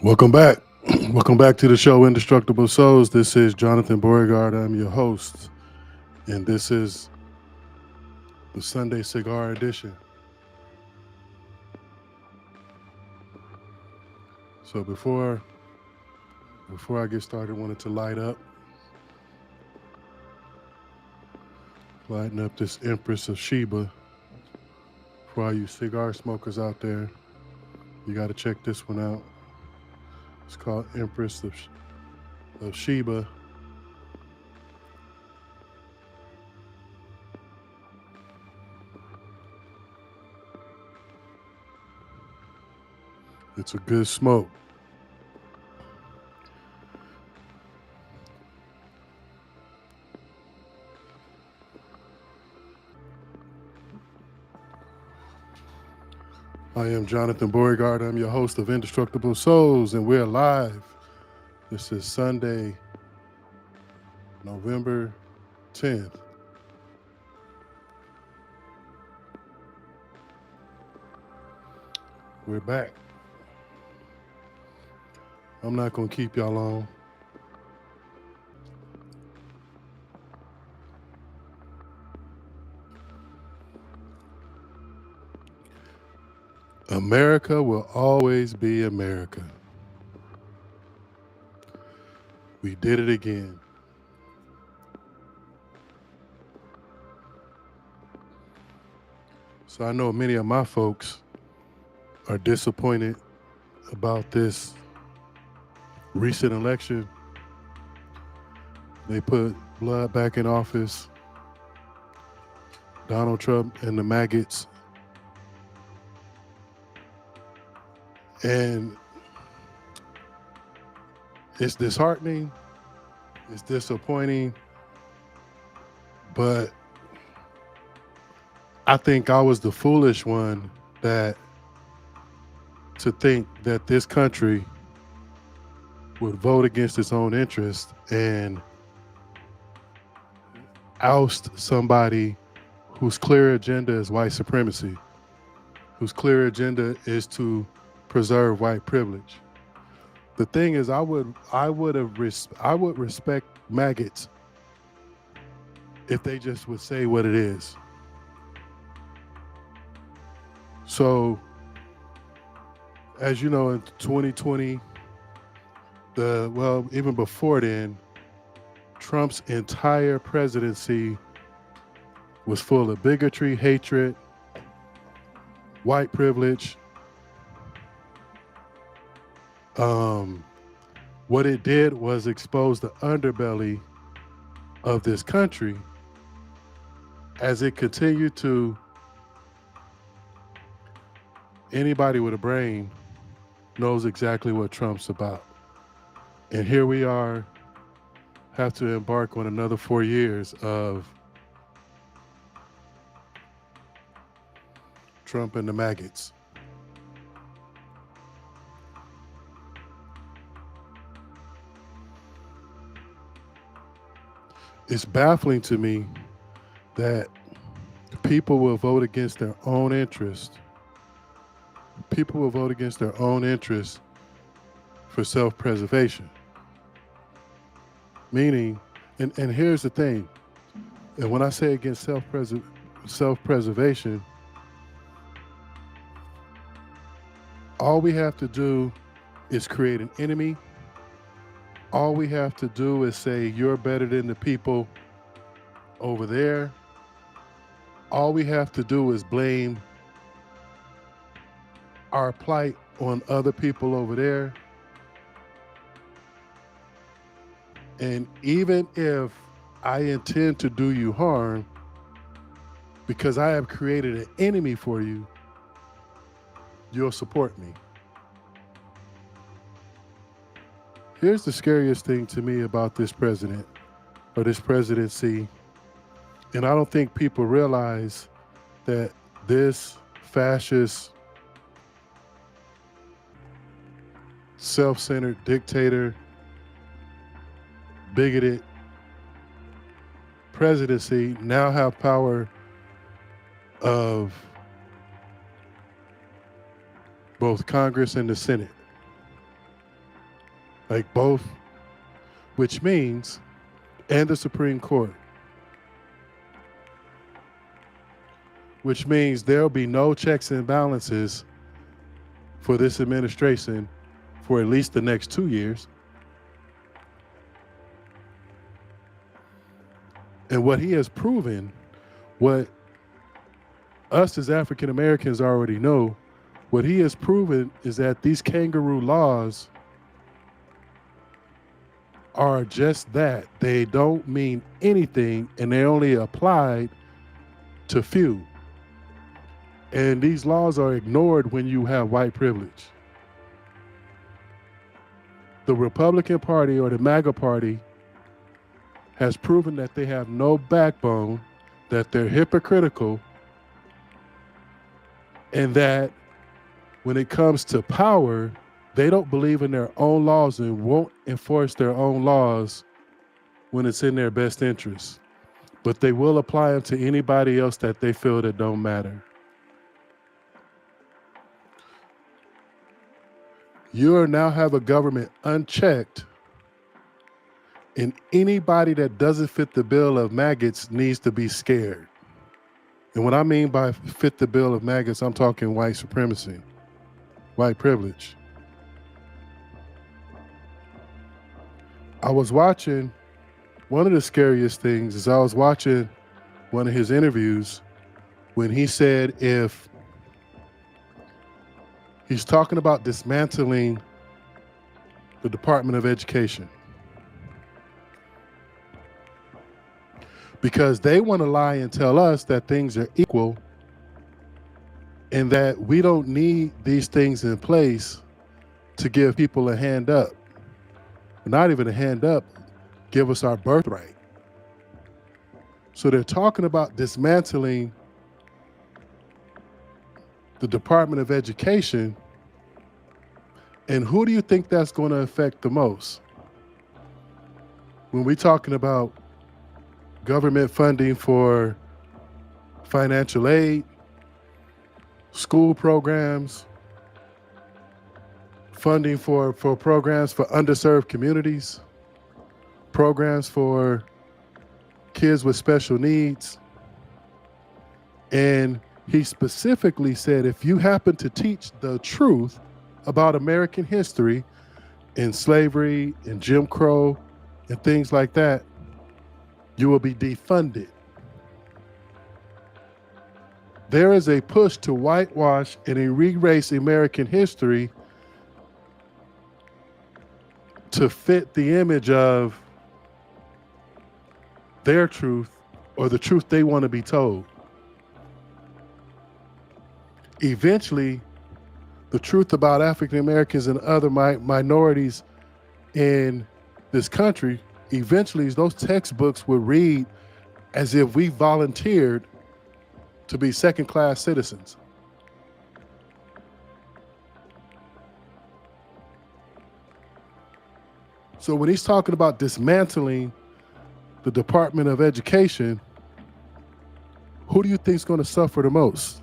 Welcome back. Welcome back to the show, Indestructible Souls. This is Jonathan Beauregard. I'm your host, and this is the Sunday Cigar Edition. So before I get started, I wanted to lighten up this Empress of Sheba. For all you cigar smokers out there, you got to check this one out. It's called Empress of Sheba. It's a good smoke. I am Jonathan Beauregard. I'm your host of Indestructible Souls, and we're live. This is Sunday, November 10th. We're back. I'm not going to keep y'all long. America will always be America. We did it again. So I know many of my folks are disappointed about this recent election. They put blood back in office. Donald Trump and the MAGAts. And it's disheartening, it's disappointing, but I think I was the foolish one to think that this country would vote against its own interest and oust somebody whose clear agenda is white supremacy, whose clear agenda is to preserve white privilege. The thing is, I would respect MAGAts if they just would say what it is. So, as you know, in 2020, even before then, Trump's entire presidency was full of bigotry, hatred, white privilege. What it did was expose the underbelly of this country as it continued to. Anybody with a brain knows exactly what Trump's about. And here we are, have to embark on another 4 years of Trump and the MAGAts. It's baffling to me that people will vote against their own interest. People will vote against their own interest for self-preservation. Meaning, and here's the thing, and when I say against self-preservation, All we have to do is create an enemy. All we have to do is say, you're better than the people over there. All we have to do is blame our plight on other people over there. And even if I intend to do you harm, because I have created an enemy for you, you'll support me. Here's the scariest thing to me about this president or this presidency, and I don't think people realize that this fascist, self-centered dictator, bigoted presidency now have power of both Congress and the Senate. Like both, which means, and the Supreme Court, which means there'll be no checks and balances for this administration for at least the next 2 years. And what he has proven, what us as African Americans already know, what he has proven is that these kangaroo laws are just that. They don't mean anything, and they only applied to few. And these laws are ignored when you have white privilege. The Republican Party or the MAGA Party has proven that they have no backbone, that they're hypocritical, and that when it comes to power, they don't believe in their own laws and won't enforce their own laws when it's in their best interest. But they will apply them to anybody else that they feel that don't matter. You now have a government unchecked, and anybody that doesn't fit the bill of MAGAts needs to be scared. And what I mean by fit the bill of MAGAts, I'm talking white supremacy, white privilege. I was watching, one of the scariest things is I was watching one of his interviews when he said if he's talking about dismantling the Department of Education, because they want to lie and tell us that things are equal and that we don't need these things in place to give people a hand up. Not even a hand up, give us our birthright. So they're talking about dismantling the Department of Education, and who do you think that's going to affect the most? When we're talking about government funding for financial aid, school programs, funding for programs for underserved communities, programs for kids with special needs. And he specifically said, if you happen to teach the truth about American history and slavery and Jim Crow and things like that, you will be defunded. There is a push to whitewash and erase American history to fit the image of their truth or the truth they want to be told. Eventually, the truth about African Americans and other minorities in this country, eventually those textbooks will read as if we volunteered to be second-class citizens. So when he's talking about dismantling the Department of Education, who do you think is going to suffer the most?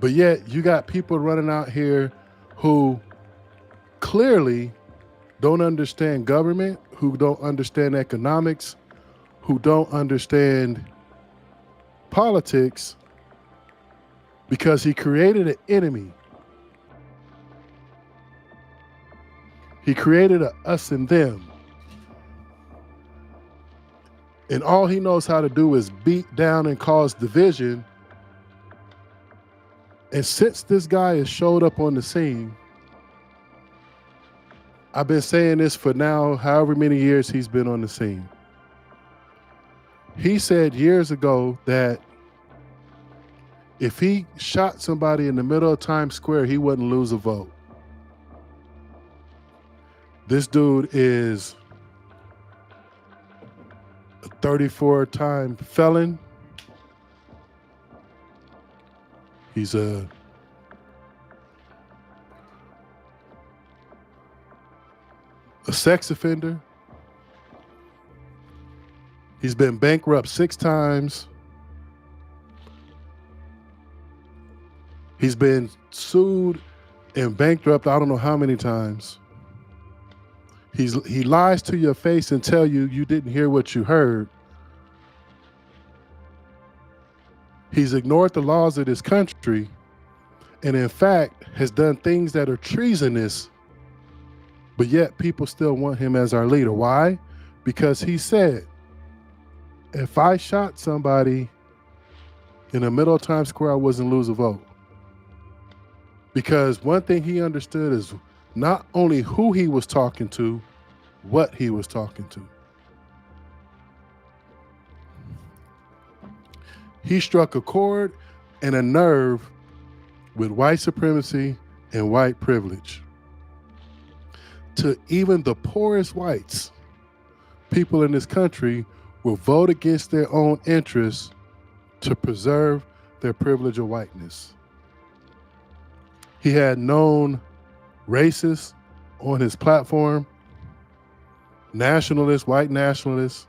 But yet you got people running out here who clearly don't understand government, who don't understand economics, who don't understand politics, because he created an enemy. He created a us and them. And all he knows how to do is beat down and cause division. And since this guy has showed up on the scene, I've been saying this for now, however many years he's been on the scene. He said years ago that if he shot somebody in the middle of Times Square, he wouldn't lose a vote. This dude is a 34-time felon. He's a sex offender. He's been bankrupt 6 times. He's been sued and bankrupt I don't know how many times. He lies to your face and tell you you didn't hear what you heard. He's ignored the laws of this country and in fact has done things that are treasonous, but yet people still want him as our leader. Why? Because he said, if I shot somebody in the middle of Times Square, I wasn't lose a vote. Because one thing he understood is not only who he was talking to, what he was talking to. He struck a chord and a nerve with white supremacy and white privilege. To even the poorest whites, people in this country will vote against their own interests to preserve their privilege of whiteness. He had known racists on his platform, nationalists, white supremacists,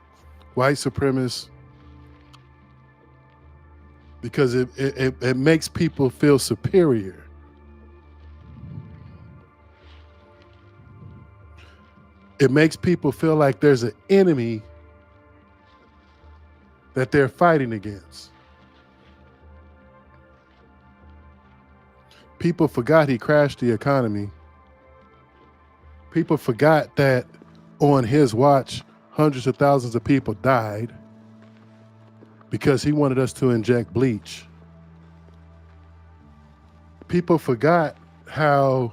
because it makes people feel superior. It makes people feel like there's an enemy that they're fighting against. People forgot he crashed the economy. People forgot that on his watch, hundreds of thousands of people died because he wanted us to inject bleach. People forgot how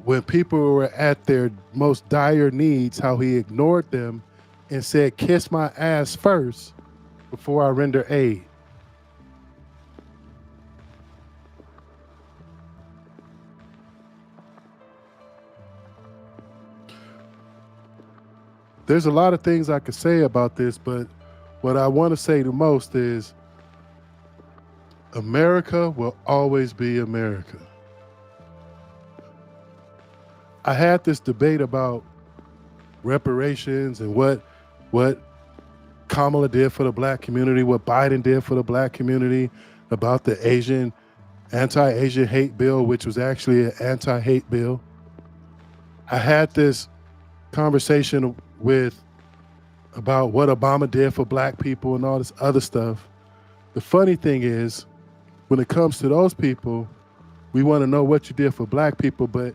when people were at their most dire needs, how he ignored them and said, kiss my ass first before I render aid. There's a lot of things I could say about this, but what I want to say the most is America will always be America. I had this debate about reparations and what Kamala did for the black community, what Biden did for the black community, about the anti-Asian hate bill, which was actually an anti-hate bill. I had this conversation about what Obama did for black people and all this other stuff. The funny thing is, when it comes to those people, we want to know what you did for black people, but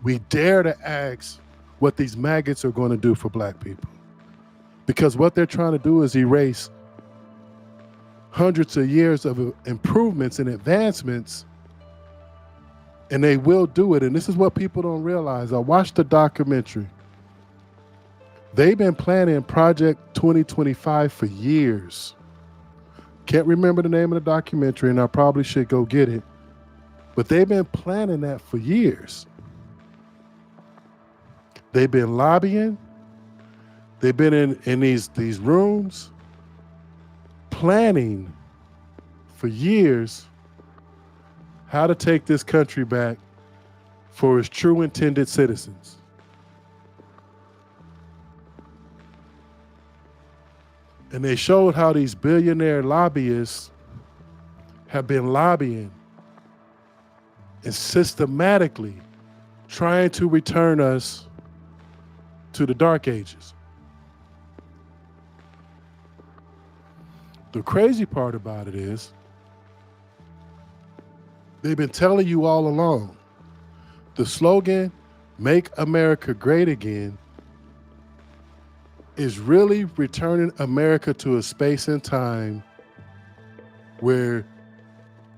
we dare to ask what these MAGAts are going to do for black people. Because what they're trying to do is erase hundreds of years of improvements and advancements, and they will do it. And this is what people don't realize. I watched the documentary. They've been planning Project 2025 for years. Can't remember the name of the documentary, and I probably should go get it. But they've been planning that for years. They've been lobbying. They've been in these rooms planning for years how to take this country back for its true intended citizens. And they showed how these billionaire lobbyists have been lobbying and systematically trying to return us to the Dark Ages. The crazy part about it is They've been telling you all along. The slogan, "Make America Great Again," is really returning America to a space and time where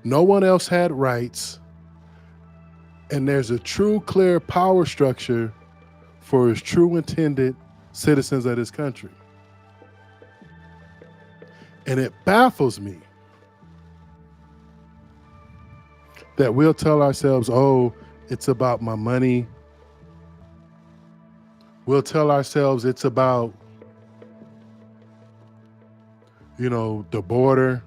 no one else had rights, and there's a true, clear power structure for its true intended citizens of this country. And it baffles me that we'll tell ourselves, oh, it's about my money. We'll tell ourselves it's about, the border.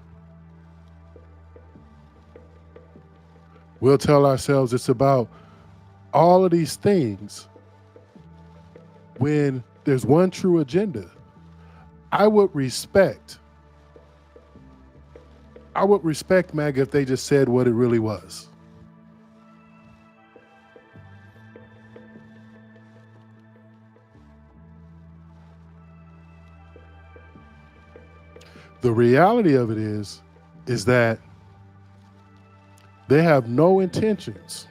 We'll tell ourselves it's about all of these things when there's one true agenda. I would respect MAGA if they just said what it really was. The reality of it is that they have no intentions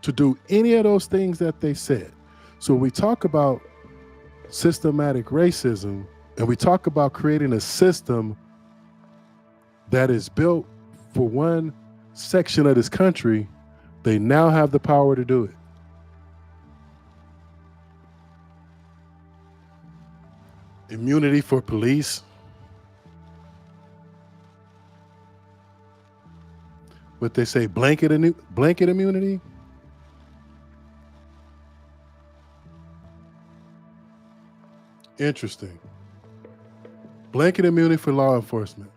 to do any of those things that they said. So when we talk about systematic racism and we talk about creating a system that is built for one section of this country, they now have the power to do it. Immunity for police. What they say, blanket immunity. Interesting. Blanket immunity for law enforcement.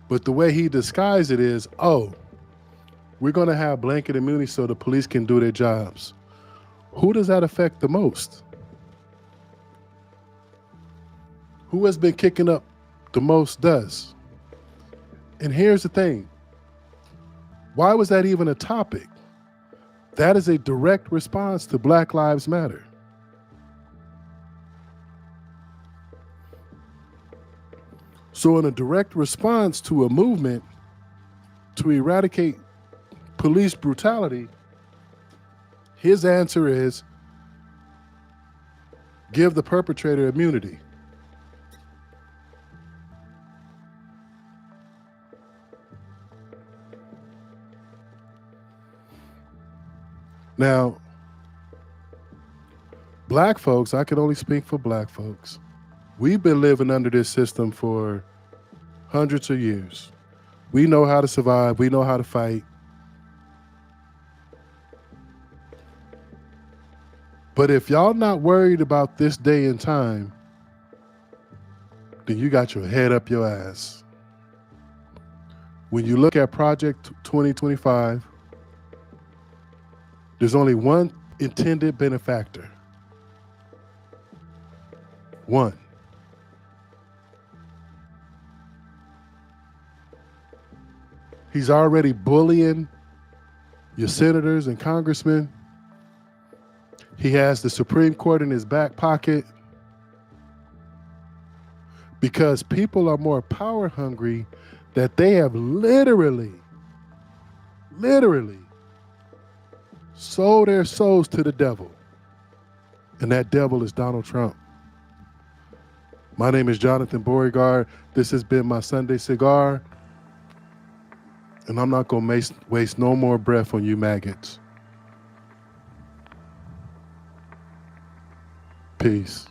But the way he disguised it is, we're going to have blanket immunity so the police can do their jobs. Who does that affect the most? Who has been kicking up the most dust? And here's the thing. Why was that even a topic? That is a direct response to Black Lives Matter. So in a direct response to a movement to eradicate police brutality, his answer is give the perpetrator immunity. Now, black folks, I can only speak for black folks. We've been living under this system for hundreds of years. We know how to survive. We know how to fight. But if y'all not worried about this day and time, then you got your head up your ass. When you look at Project 2025, there's only one intended benefactor. One. He's already bullying your senators and congressmen. He has the Supreme Court in his back pocket because people are more power hungry that they have literally sold their souls to the devil. And that devil is Donald Trump. My name is Jonathan Beauregard. This has been my Sunday Cigar. And I'm not going to waste no more breath on you maggots. Peace.